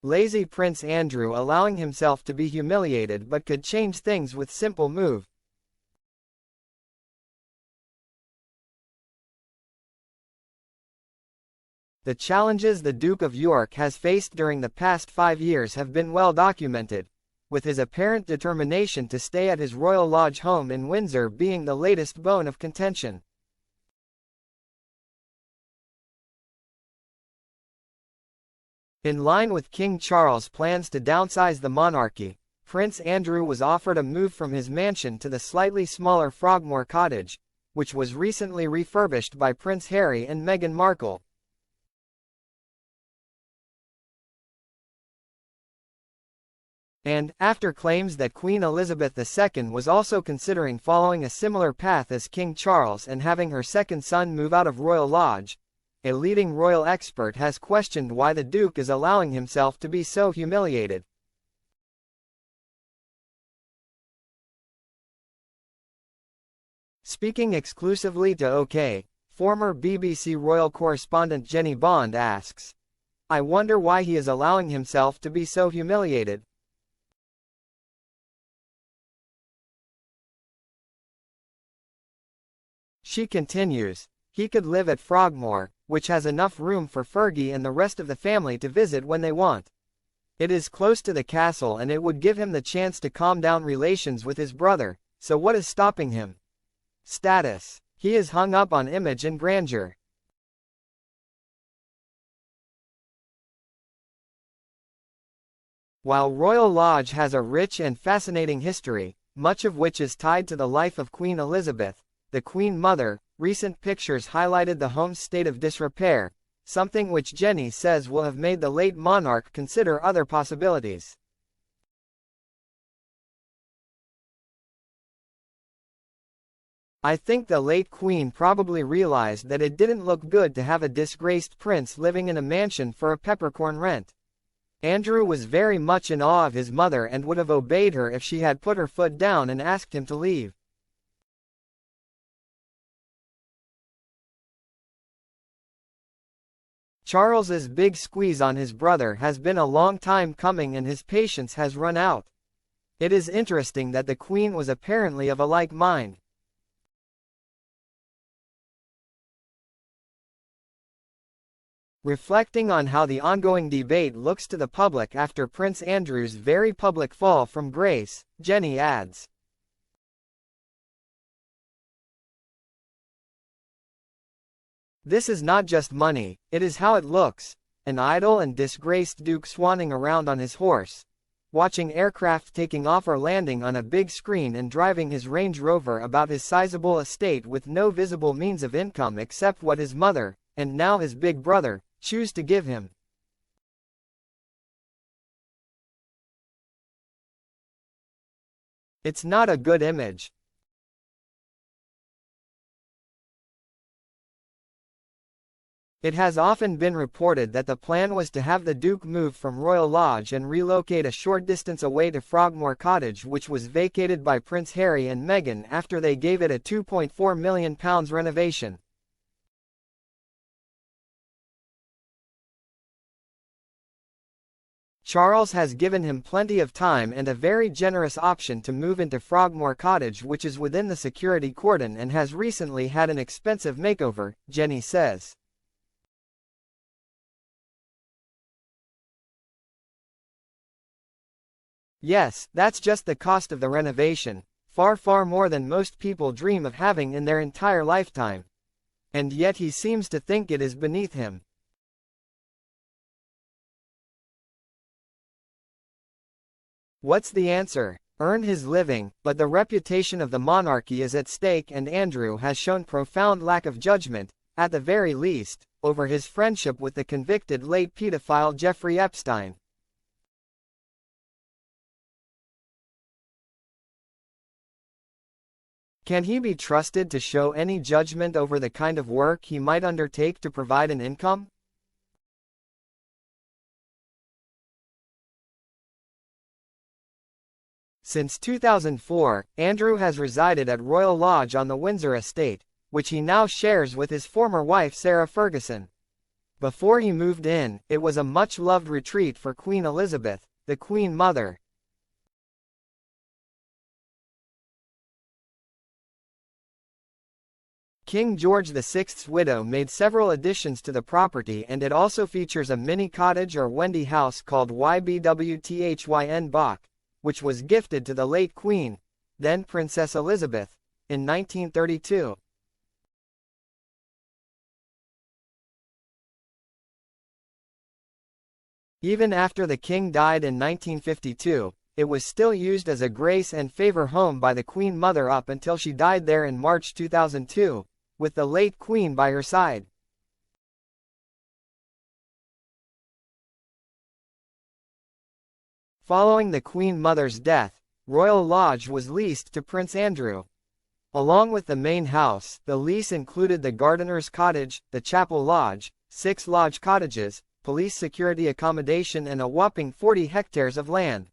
Lazy Prince Andrew allowing himself to be humiliated but could change things with simple move. The challenges the Duke of York has faced during the past 5 years have been well documented, with his apparent determination to stay at his Royal Lodge home in Windsor being the latest bone of contention. In line with King Charles' plans to downsize the monarchy, Prince Andrew was offered a move from his mansion to the slightly smaller Frogmore Cottage, which was recently refurbished by Prince Harry and Meghan Markle. And, after claims that Queen Elizabeth II was also considering following a similar path as King Charles and having her second son move out of Royal Lodge, a leading royal expert has questioned why the Duke is allowing himself to be so humiliated. Speaking exclusively to OK, former BBC royal correspondent Jenny Bond asks, "I wonder why he is allowing himself to be so humiliated." She continues, "He could live at Frogmore, which has enough room for Fergie and the rest of the family to visit when they want. It is close to the castle and it would give him the chance to calm down relations with his brother, so what is stopping him? Status. He is hung up on image and grandeur." While Royal Lodge has a rich and fascinating history, much of which is tied to the life of Queen Elizabeth, the Queen Mother, recent pictures highlighted the home's state of disrepair, something which Jenny says will have made the late monarch consider other possibilities. "I think the late Queen probably realized that it didn't look good to have a disgraced prince living in a mansion for a peppercorn rent. Andrew was very much in awe of his mother and would have obeyed her if she had put her foot down and asked him to leave." Charles's big squeeze on his brother has been a long time coming and his patience has run out. It is interesting that the Queen was apparently of a like mind. Reflecting on how the ongoing debate looks to the public after Prince Andrew's very public fall from grace, Jenny adds, "This is not just money, it is how it looks, an idle and disgraced Duke swanning around on his horse, watching aircraft taking off or landing on a big screen and driving his Range Rover about his sizable estate with no visible means of income except what his mother, and now his big brother, choose to give him. It's not a good image." It has often been reported that the plan was to have the Duke move from Royal Lodge and relocate a short distance away to Frogmore Cottage, which was vacated by Prince Harry and Meghan after they gave it a £2.4 million renovation. Charles has given him plenty of time and a very generous option to move into Frogmore Cottage, which is within the security cordon and has recently had an expensive makeover, Jenny says. "Yes, that's just the cost of the renovation, far more than most people dream of having in their entire lifetime. And yet he seems to think it is beneath him." What's the answer? Earn his living, but the reputation of the monarchy is at stake and Andrew has shown profound lack of judgment, at the very least, over his friendship with the convicted late pedophile Jeffrey Epstein. Can he be trusted to show any judgment over the kind of work he might undertake to provide an income? Since 2004, Andrew has resided at Royal Lodge on the Windsor estate, which he now shares with his former wife Sarah Ferguson. Before he moved in, it was a much-loved retreat for Queen Elizabeth, the Queen Mother. King George VI's widow made several additions to the property, and it also features a mini cottage or Wendy house called YBWTHYN Bach, which was gifted to the late Queen, then Princess Elizabeth, in 1932. Even after the king died in 1952, it was still used as a grace and favor home by the Queen Mother up until she died there in March 2002, with the late Queen by her side. Following the Queen Mother's death, Royal Lodge was leased to Prince Andrew. Along with the main house, the lease included the Gardener's Cottage, the Chapel Lodge, 6 lodge cottages, police security accommodation and a whopping 40 hectares of land.